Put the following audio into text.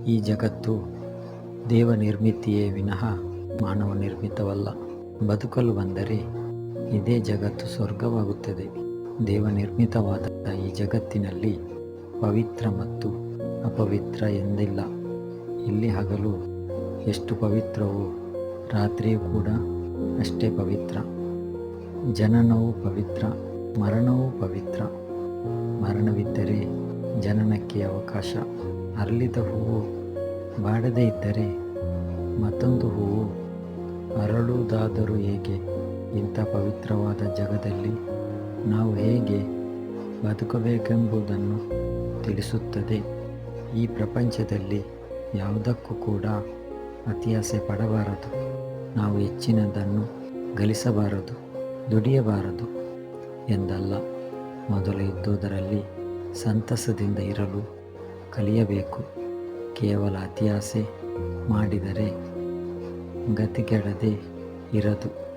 ಈ ಜಗತ್ತು ದೇವನಿರ್ಮಿತಿಯೇ ವಿನಃ ಮಾನವ ನಿರ್ಮಿತವಲ್ಲ. ಬದುಕಲು ಬಂದರೆ ಇದೇ ಜಗತ್ತು ಸ್ವರ್ಗವಾಗುತ್ತದೆ. ದೇವನಿರ್ಮಿತವಾದ ಈ ಜಗತ್ತಿನಲ್ಲಿ ಪವಿತ್ರ ಮತ್ತು ಅಪವಿತ್ರ ಎಂದಿಲ್ಲ. ಇಲ್ಲಿ ಹಗಲು ಎಷ್ಟು ಪವಿತ್ರವೋ ರಾತ್ರಿಯೂ ಕೂಡ ಅಷ್ಟೇ ಪವಿತ್ರ. ಜನನವೂ ಪವಿತ್ರ, ಮರಣವೂ ಪವಿತ್ರ. ಮರಣವಿದ್ದರೆ ಜನನಕ್ಕೆ ಅವಕಾಶ. ಅರಳಿದ ಹೂವು ಬಾಡದೇ ಇದ್ದರೆ ಮತ್ತೊಂದು ಹೂವು ಅರಳುವುದಾದರೂ ಹೇಗೆ? ಇಂಥ ಪವಿತ್ರವಾದ ಜಗದಲ್ಲಿ ನಾವು ಹೇಗೆ ಬದುಕಬೇಕೆಂಬುದನ್ನು ತಿಳಿಸುತ್ತದೆ. ಈ ಪ್ರಪಂಚದಲ್ಲಿ ಯಾವುದಕ್ಕೂ ಕೂಡ ಅತಿಯಾಸೆ ಪಡಬಾರದು. ನಾವು ಹೆಚ್ಚಿನದನ್ನು ಗಳಿಸಬಾರದು, ದುಡಿಯಬಾರದು ಎಂದಲ್ಲ. ಮೊದಲು ಇದ್ದುದರಲ್ಲಿ ಸಂತಸದಿಂದ ಇರಲು ಕಲಿಯಬೇಕು. ಕೇವಲ ಅತಿಯಾಸೆ ಮಾಡಿದರೆ ಗತಿಗೆಡದೆ ಇರದು.